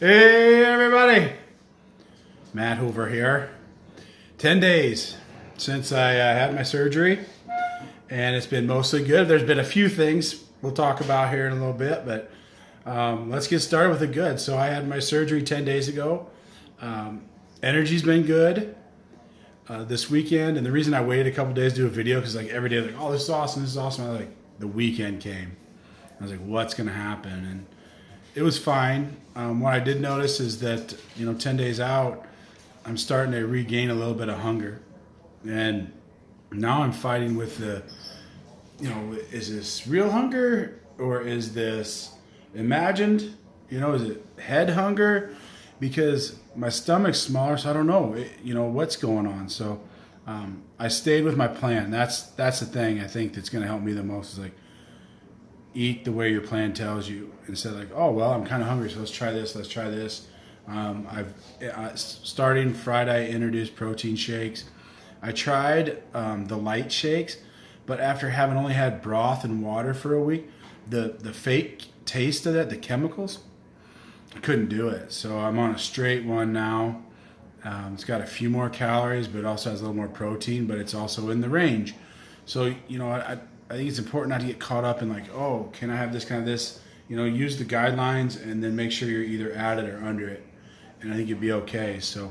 Hey everybody, Matt Hoover here. 10 days since I had my surgery, and it's been mostly good. There's been a few things we'll talk about here in a little bit, but let's get started with the good. So I had my surgery 10 days ago. Energy's been good this weekend, and the reason I waited a couple days to do a video, because like every day, like, oh, this is awesome, this is awesome. I was like, the weekend came. I was like, what's going to happen? And it was fine. What I did notice is that, 10 days out, I'm starting to regain a little bit of hunger. And now I'm fighting with the, is this real hunger or is this imagined? Is it head hunger? Because my stomach's smaller, so I don't know, what's going on. So I stayed with my plan. That's the thing I think that's going to help me the most is like, eat the way your plan tells you instead of like, oh, well, I'm kind of hungry, so let's try this. Starting Friday, I introduced protein shakes. I tried the light shakes, but after having only had broth and water for a week, the fake taste of that, the chemicals, I couldn't do it. So I'm on a straight one now. It's got a few more calories, but it also has a little more protein, but it's also in the range. So, I think it's important not to get caught up in like, oh, can I have this kind of this? Use the guidelines and then make sure you're either at it or under it. And I think you'd be okay. So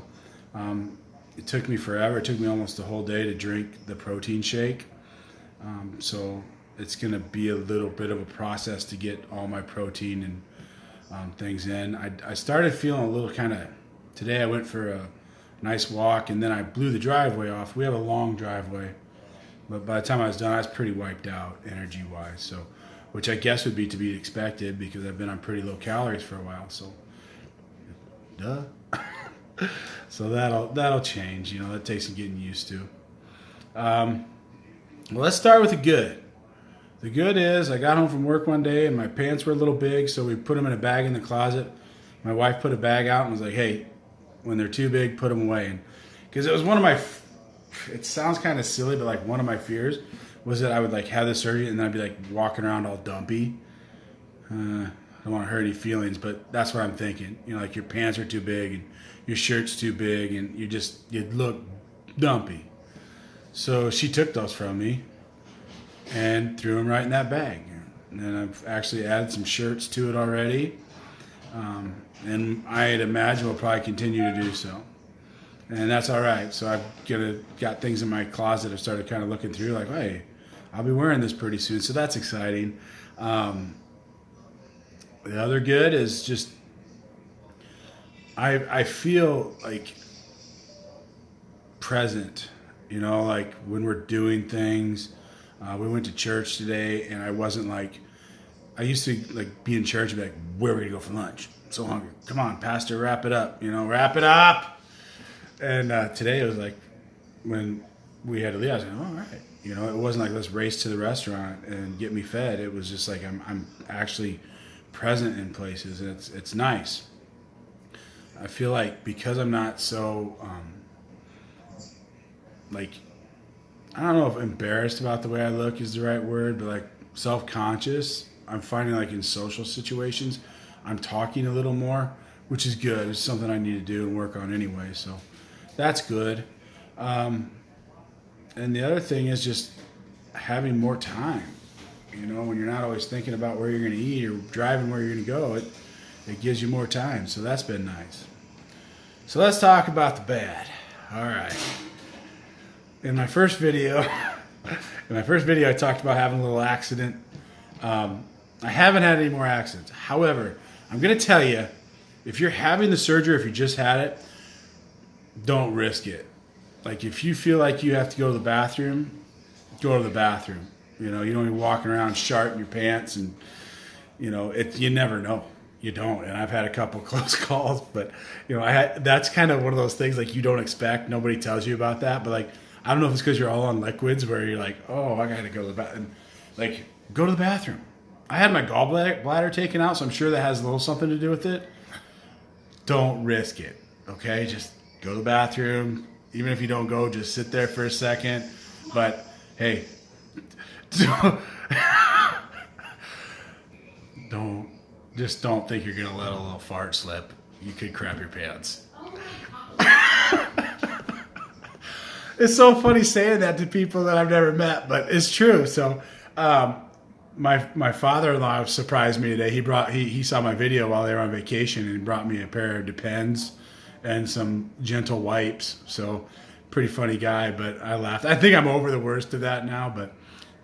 it took me forever. It took me almost the whole day to drink the protein shake. So it's going to be a little bit of a process to get all my protein and things in. I started feeling a little kind of, today I went for a nice walk and then I blew the driveway off. We have a long driveway. But by the time I was done, I was pretty wiped out energy-wise. So, which I guess would be to be expected because I've been on pretty low calories for a while. So, duh. So that'll change. That takes some getting used to. Well, let's start with the good. The good is I got home from work one day and my pants were a little big, so we put them in a bag in the closet. My wife put a bag out and was like, "Hey, when they're too big, put them away." Because it was one of my it sounds kind of silly, but like one of my fears was that I would like have the surgery and then I'd be like walking around all dumpy. I don't want to hurt any feelings, but that's what I'm thinking. Like your pants are too big and your shirt's too big and you'd look dumpy. So she took those from me and threw them right in that bag. And then I've actually added some shirts to it already. And I'd imagine we'll probably continue to do so. And that's all right. So I've got things in my closet. I started kind of looking through like, hey, I'll be wearing this pretty soon. So that's exciting. The other good is just I feel like present, like when we're doing things. We went to church today and I wasn't like, I used to like be in church and be like, where are we going to go for lunch? I'm so hungry. Come on, Pastor, wrap it up. Wrap it up. And today it was like when we had to leave, I was like, all right. It wasn't like let's race to the restaurant and get me fed. It was just like I'm actually present in places, and it's nice. I feel like because I'm not so like I don't know if embarrassed about the way I look is the right word, but like self-conscious. I'm finding like in social situations, I'm talking a little more, which is good. It's something I need to do and work on anyway. So. That's good. And the other thing is just having more time. When you're not always thinking about where you're going to eat or driving where you're going to go, it gives you more time. So that's been nice. So let's talk about the bad. All right. In my first video, I talked about having a little accident. I haven't had any more accidents. However, I'm going to tell you, if you're having the surgery, if you just had it, don't risk it. Like if you feel like you have to go to the bathroom, go to the bathroom. You don't be walking around sharting your pants and, you never know. You don't. And I've had a couple close calls, but that's kind of one of those things like you don't expect. Nobody tells you about that. But like, I don't know if it's because you're all on liquids where you're like, oh, I got to go to the bathroom. Like, go to the bathroom. I had my gallbladder taken out, so I'm sure that has a little something to do with it. Don't risk it. Okay. Just go to the bathroom. Even if you don't go, just sit there for a second. But hey, don't Just don't think you're gonna let a little fart slip. You could crap your pants. It's so funny saying that to people that I've never met, but it's true. So, my father-in-law surprised me today. He saw my video while they were on vacation and brought me a pair of Depends and some gentle wipes. So, pretty funny guy, but I laughed. I think I'm over the worst of that now, but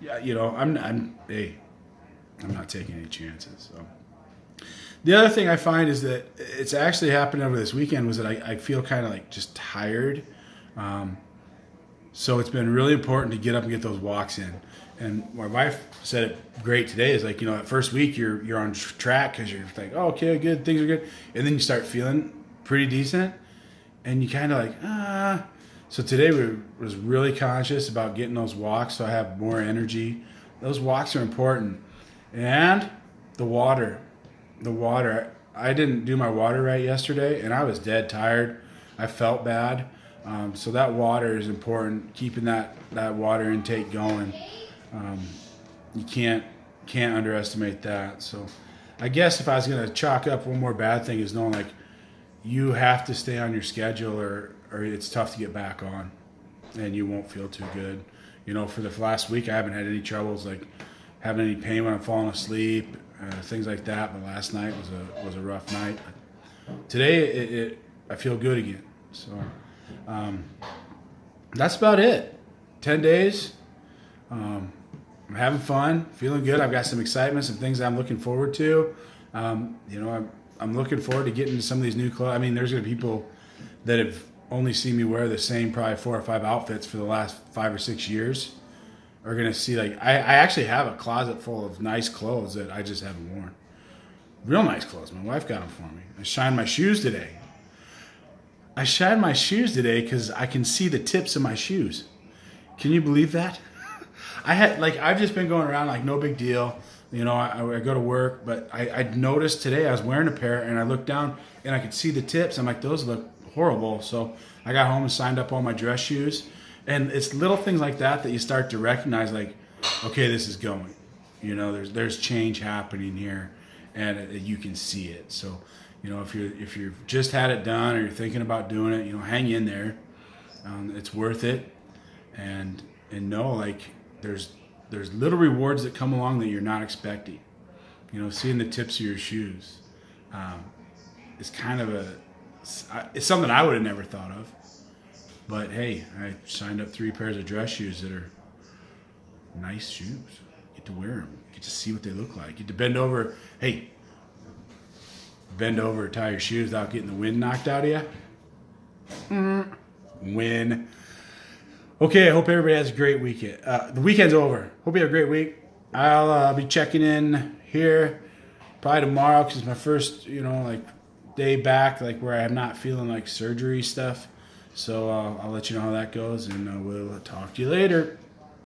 yeah, I'm not taking any chances. So. The other thing I find is that it's actually happened over this weekend was that I feel kind of like just tired. So it's been really important to get up and get those walks in. And my wife said it great today is like, that first week you're on track because you're like, oh, okay, good, things are good. And then you start feeling pretty decent and you kind of like, So today we was really conscious about getting those walks so I have more energy. Those walks are important. And the water. I didn't do my water right yesterday and I was dead tired. I felt bad. So that water is important, keeping that water intake going. You can't underestimate that. So I guess if I was going to chalk up one more bad thing is knowing like you have to stay on your schedule or it's tough to get back on and you won't feel too good. For the last week I haven't had any troubles like having any pain when I'm falling asleep, things like that. But last night was a rough night. Today I feel good again. So that's about it. 10 days. I'm having fun, feeling good. I've got some excitement, some things I'm looking forward to. I'm looking forward to getting into some of these new clothes. I mean, there's going to be people that have only seen me wear the same probably 4 or 5 outfits for the last 5 or 6 years are going to see like I actually have a closet full of nice clothes that I just haven't worn. Real nice clothes. My wife got them for me. I shined my shoes today because I can see the tips of my shoes. Can you believe that? I've just been going around like no big deal. I go to work, but I noticed today I was wearing a pair and I looked down and I could see the tips. I'm like, those look horrible. So I got home and signed up all my dress shoes. And it's little things like that you start to recognize like, okay, this is going. There's change happening here and you can see it. So, if you've just had it done or you're thinking about doing it, hang in there. It's worth it. And know like there's little rewards that come along that you're not expecting. Seeing the tips of your shoes is kind of it's something I would have never thought of. But hey, I signed up 3 pairs of dress shoes that are nice shoes. Get to wear them. Get to see what they look like. Get to bend over. Hey, bend over, tie your shoes without getting the wind knocked out of you. Win. Okay, I hope everybody has a great weekend. The weekend's over. Hope you have a great week. I'll be checking in here probably tomorrow because it's my first, day back, like where I'm not feeling like surgery stuff. So I'll let you know how that goes, and we'll talk to you later.